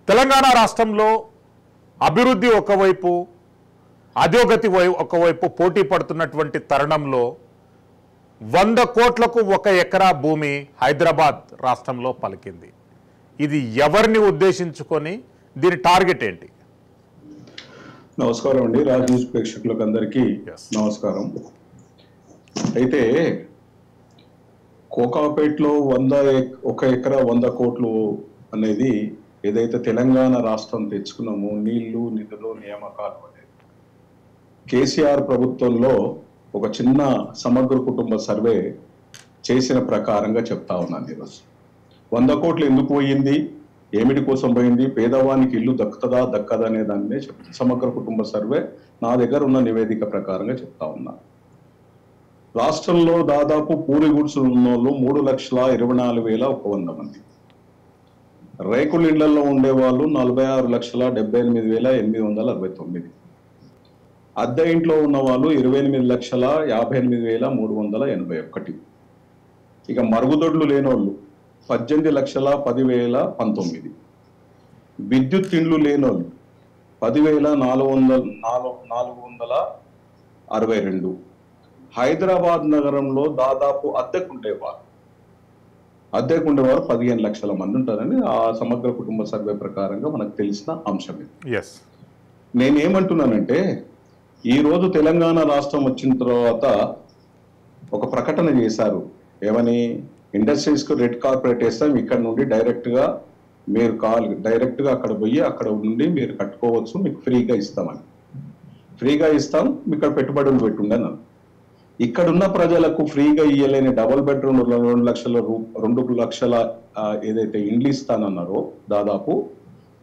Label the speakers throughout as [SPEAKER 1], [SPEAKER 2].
[SPEAKER 1] తెలంగాణ రాష్ట్రంలో అభివృద్ధి ఒకవైపు, అధోగతి ఒకవైపు పోటీ పడుతున్నటువంటి తరుణంలో 100 కోట్లకు 1 ఎకరా భూమి హైదరాబాద్ రాష్ట్రంలో పలికింది. ఇది ఎవరిని ఉద్దేశించుకొని, దీని టార్గెట్ ఏంటి?
[SPEAKER 2] నమస్కారం అండి, రాజ్ న్యూస్ ప్రేక్షకులకు అందరికీ నమస్కారం. అయితే కోకాపేట్లో 1 ఎకరా 100 కోట్లు అనేది ఏదైతే తెలంగాణ రాష్ట్రం తెచ్చుకున్నామో, నీళ్లు నిధులు నియామకాలు అనేది కేసీఆర్ ప్రభుత్వంలో ఒక చిన్న సమగ్ర కుటుంబ సర్వే చేసిన ప్రకారంగా చెప్తా ఉన్నాను ఈరోజు. 100 కోట్లు ఎందుకు పోయింది, ఏమిటి కోసం పోయింది, పేదవానికి ఇల్లు దక్కుతుందా దక్కదా అనే దాన్నే చెప్తాను. సమగ్ర కుటుంబ సర్వే నా దగ్గర ఉన్న నివేదిక ప్రకారంగా చెప్తా ఉన్నా. రాష్ట్రంలో దాదాపు పూరి గుడ్సులు ఉన్న వాళ్ళు 3,24,100 మంది, రేకుల ఇళ్లలో ఉండేవాళ్ళు 46,78,869, అద్దె ఇంట్లో ఉన్న వాళ్ళు 28,58,381. ఇక మరుగుదొడ్లు లేనోళ్ళు 18,10,19, విద్యుత్ ఇండ్లు లేనోళ్ళు 10,462. హైదరాబాద్ నగరంలో దాదాపు అద్దెకుండేవారు 15 లక్షల మంది ఉంటారని ఆ సమగ్ర కుటుంబ సర్వే ప్రకారంగా మనకు తెలిసిన అంశం ఇది. నేనేమంటున్నానంటే, ఈ రోజు తెలంగాణ రాష్ట్రం వచ్చిన తర్వాత ఒక ప్రకటన చేశారు. ఏమని? ఇండస్ట్రీస్ కు రెడ్ కార్పొరేట్ వేస్తాం, ఇక్కడ నుండి డైరెక్ట్ గా మీరు అక్కడ పోయి అక్కడ నుండి మీరు కట్టుకోవచ్చు, మీకు ఫ్రీగా ఇస్తామని. ఫ్రీగా ఇస్తాం, ఇక్కడ పెట్టుబడులు పెట్టుండను. ఇక్కడున్న ప్రజలకు ఫ్రీగా ఇయ్యలేని డబుల్ బెడ్రూమ్ 2 లక్షల ఏదైతే ఇండ్లు ఇస్తానన్నారో, దాదాపు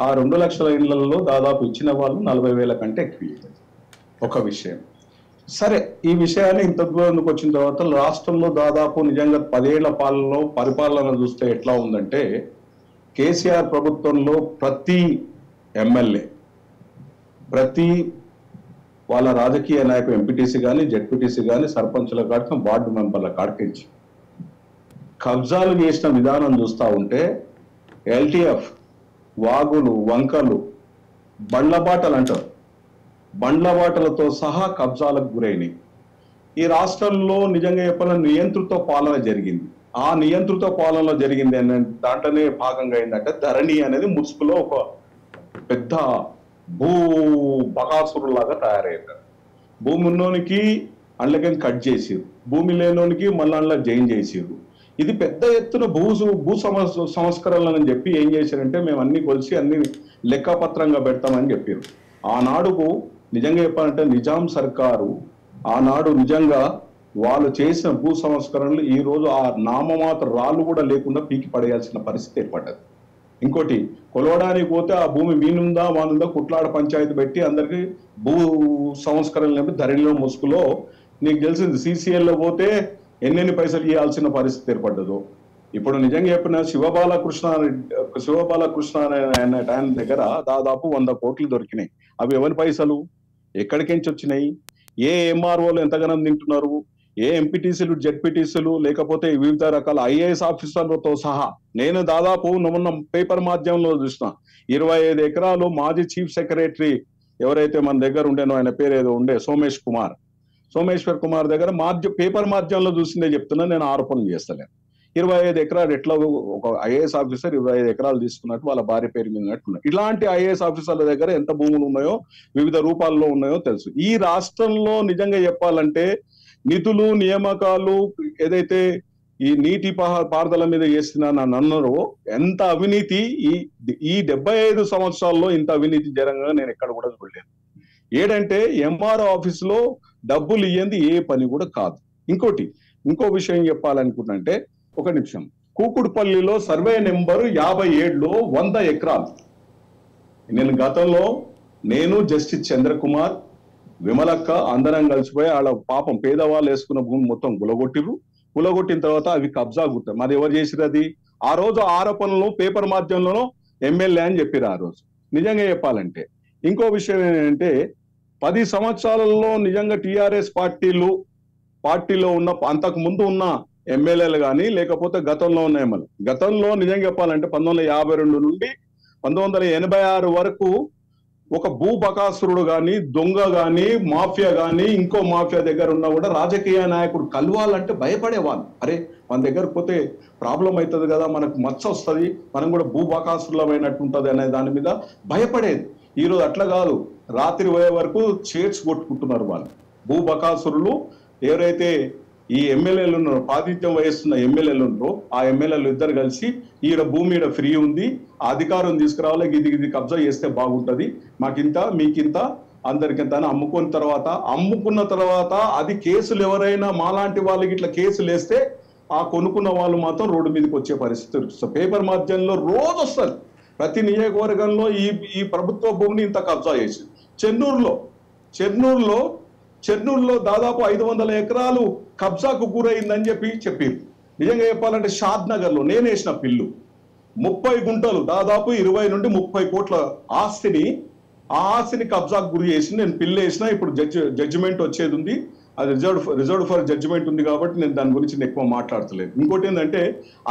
[SPEAKER 2] ఆ 2 లక్షల ఇండ్లలో దాదాపు ఇచ్చిన వాళ్ళు 40,000 కంటే ఎక్కువ. ఒక విషయం సరే, ఈ విషయాన్ని ఇంత దూరంలోకి వచ్చిన తర్వాత రాష్ట్రంలో దాదాపు నిజంగా 10 ఏళ్ల పరిపాలన చూస్తే ఎట్లా ఉందంటే, కేసీఆర్ ప్రభుత్వంలో ప్రతి ఎమ్మెల్యే, ప్రతి వాళ్ళ రాజకీయ నాయకులు, ఎంపీటీసీ కానీ, జెడ్పీటీసీ కానీ, సర్పంచుల కాడికి, వార్డు మెంబర్ల కాడికించి కబ్జాలు చేసిన విధానం చూస్తూ ఉంటే ఎల్టీఎఫ్, వాగులు, వంకలు, బండ్లబాటలు అంటారు, బండ్లబాటలతో సహా కబ్జాలకు గురైనవి. ఈ రాష్ట్రంలో నిజంగా చెప్పాలని నియంత్రిత పాలన జరిగింది. ఆ నియంత్రిత పాలనలో జరిగింది ఏంటంటే, దాంట్లోనే భాగంగా ఏంటంటే ధరణి అనేది ముసుగులో ఒక పెద్ద భూ బకాసురులాగా తయారయ్యారు. భూమి ఉన్నోనికి అందులోకి కట్ చేసిరు, భూమి లేనోనికి మళ్ళీ అందులో జైన్ చేసిరు. ఇది పెద్ద ఎత్తున భూ సంస్కరణలని చెప్పి ఏం చేశారంటే, మేము అన్ని కొలిసి అన్ని లెక్కపత్రంగా పెడతామని చెప్పారు. ఆనాడుకు నిజంగా చెప్పాలంటే నిజాం సర్కారు ఆనాడు నిజంగా వాళ్ళు చేసిన భూ సంస్కరణలు ఈ రోజు ఆ నామమాత్ర రాళ్ళు కూడా లేకుండా పీకి పడేయాల్సిన పరిస్థితి ఏర్పడ్డది. ఇంకోటి, కొలవడానికి పోతే ఆ భూమి మీనుందా వానుందా కుట్లాడ పంచాయతీ పెట్టి అందరికి భూ సంస్కరణలు ధరణిలో ముసుగులో నీకు తెలిసింది. సిసిఎల్లో పోతే ఎన్నెన్ని పైసలు ఇవ్వాల్సిన పరిస్థితి ఏర్పడ్డదో. ఇప్పుడు నిజంగా చెప్పిన శివబాలకృష్ణ అనే ఆయన దగ్గర దాదాపు 100 కోట్లు దొరికినాయి. అవి ఎవరి పైసలు, ఎక్కడికించి వచ్చినాయి, ఏ ఎంఆర్ఓలు ఎంతగానో తింటున్నారు, ఏ ఎంపీటీసీలు, జెడ్పీటీసీలు, లేకపోతే వివిధ రకాల ఐఏఎస్ ఆఫీసర్లతో సహా. నేను దాదాపు మొన్న పేపర్ మాధ్యమంలో చూసిన 25 ఎకరాలు మాజీ చీఫ్ సెక్రటరీ ఎవరైతే మన దగ్గర ఉండేనో, ఆయన పేరు ఏదో ఉండే, సోమేశ్వర్ కుమార్ దగ్గర పేపర్ మాధ్యమంలో చూసిందే చెప్తున్నా, నేను ఆరోపణలు చేస్తలేను. 25 ఎకరాలు ఎట్లా ఒక ఐఏఎస్ ఆఫీసర్ 25 ఎకరాలు తీసుకున్నట్టు వాళ్ళ భార్య పేరు మీద ఉన్నట్టున్నారు. ఇలాంటి ఐఏఎస్ ఆఫీసర్ల దగ్గర ఎంత భూములు ఉన్నాయో, వివిధ రూపాల్లో ఉన్నాయో తెలుసు. ఈ రాష్ట్రంలో నిజంగా చెప్పాలంటే నిధులు నియామకాలు ఏదైతే ఈ నీటి పారుదల మీద చేసిన నన్నరో, ఎంత అవినీతి ఈ 75 సంవత్సరాల్లో ఇంత అవినీతి జరగగా నేను ఎక్కడ కూడా చూడలేదు. ఏడంటే ఎంఆర్ఓ ఆఫీసులో డబ్బులు ఇయ్యంది ఏ పని కూడా కాదు. ఇంకో విషయం చెప్పాలనుకుంటే, ఒక నిమిషం, కూకుడుపల్లిలో సర్వే నెంబరు 57లో 100 ఎకరాలు. నేను గతంలో జస్టిస్ చంద్రకుమార్, విమలక్క అందరం కలిసిపోయి వాళ్ళ పాపం పేదవాళ్ళు వేసుకున్న భూమి మొత్తం కులగొట్టిన తర్వాత అవి కబ్జా గుర్తాయి. మరి ఎవరు చేసిరు అది? ఆ రోజు ఆరోపణలు పేపర్ మాధ్యమంలో ఎమ్మెల్యే అని చెప్పారు ఆ రోజు. నిజంగా చెప్పాలంటే ఇంకో విషయం ఏంటంటే, 10 సంవత్సరాలలో నిజంగా టిఆర్ఎస్ పార్టీలో ఉన్న అంతకు ముందు ఉన్న ఎమ్మెల్యేలు కానీ, లేకపోతే గతంలో ఉన్న ఎమ్మెల్యే, గతంలో నిజంగా చెప్పాలంటే 1952 నుండి 1986 వరకు ఒక భూ బకాసురుడు గాని, దొంగ గాని, మాఫియా గాని, ఇంకో మాఫియా దగ్గర ఉన్నా కూడా రాజకీయ నాయకుడు కలవాలంటే భయపడేవాళ్ళు. అరే మన దగ్గరకు పోతే ప్రాబ్లం అవుతుంది కదా, మనకు మచ్చ వస్తుంది, మనం కూడా భూ బకాసురులమైనట్టు ఉంటుంది అనే దాని మీద భయపడేది. ఈరోజు అట్లా కాదు, రాత్రి పోయే వరకు చేర్చి కొట్టుకుంటున్నారు వాళ్ళు. భూ బకాసురులు ఎవరైతే ఈ ఎమ్మెల్యేలు ఉన్నారో, ప్రాతినిధ్యం వహిస్తున్న ఎమ్మెల్యేలు ఉన్నారో, ఆ ఎమ్మెల్యేలు ఇద్దరు కలిసి ఈడ భూమి ఈడ ఫ్రీ ఉంది, ఆ అధికారం తీసుకురావాలి, ఇది కబ్జా చేస్తే బాగుంటది, మాకింత మీకింత అందరికింత అని అమ్ముకున్న తర్వాత అది కేసులు ఎవరైనా మాలాంటి వాళ్ళకి ఇట్లా కేసులు వేస్తే ఆ కొనుక్కున్న వాళ్ళు మాత్రం రోడ్డు మీదకి వచ్చే పరిస్థితి పేపర్ మాధ్యమంలో రోజు వస్తుంది. ప్రతి నియోజకవర్గంలో ఈ ప్రభుత్వ భూమిని ఇంత కబ్జా చేసి చెన్నూరులో దాదాపు 500 ఎకరాలు కబ్జాకు గురైందని చెప్పారు. నిజంగా చెప్పాలంటే షాద్ నగర్ లో నేను వేసిన పిల్లు 30 గుంటలు, దాదాపు 20 నుండి 30 కోట్ల ఆ ఆస్తిని కబ్జాకు గురి చేసి నేను పిల్లు వేసిన. ఇప్పుడు జడ్జిమెంట్ వచ్చేది ఉంది, అది రిజర్వ్డ్ ఫర్ జడ్జిమెంట్ ఉంది కాబట్టి నేను దాని గురించి ఎక్కువ మాట్లాడతలేదు. ఇంకోటి ఏంటంటే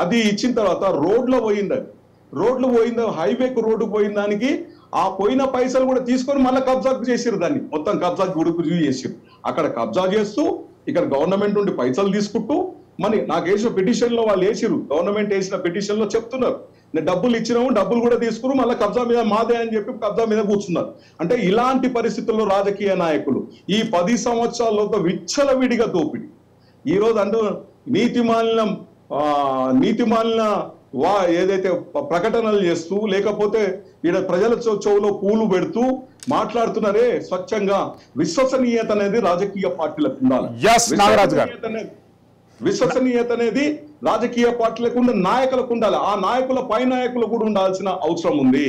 [SPEAKER 2] అది ఇచ్చిన తర్వాత రోడ్లో పోయింది, హైవేకు రోడ్డు పోయిన దానికి ఆ పోయిన పైసలు కూడా తీసుకొని మళ్ళీ కబ్జాకు చేసిరు, దాన్ని మొత్తం కబ్జాకు గురి చేసిరు. అక్కడ కబ్జా చేస్తూ ఇక్కడ గవర్నమెంట్ నుండి పైసలు తీసుకుంటూ నాకు వేసిన పిటిషన్ లో వాళ్ళు వేసిరు, గవర్నమెంట్ వేసిన పిటిషన్ లో చెప్తున్నారు నేను డబ్బులు ఇచ్చినాము, డబ్బులు కూడా తీసుకుని మళ్ళీ కబ్జా మీద మాదే అని చెప్పి కబ్జా మీద కూర్చున్నారు. అంటే ఇలాంటి పరిస్థితుల్లో రాజకీయ నాయకులు ఈ 10 సంవత్సరాల్లో విచ్చలవిడిగా దోపిడి. ఈ రోజు అంటూ నీతిమాలిన ఏదైతే ప్రకటనలు చేస్తూ, లేకపోతే ఈడ ప్రజల చెవులో పూలు పెడుతూ మాట్లాడుతున్నారే స్వచ్ఛంగా, విశ్వసనీయత అనేది రాజకీయ పార్టీలకు ఉండాలి. విశ్వసనీయత అనేది రాజకీయ పార్టీలకు నాయకులకు ఉండాలి. ఆ నాయకుల పై నాయకులు కూడా ఉండాల్సిన అవసరం ఉంది.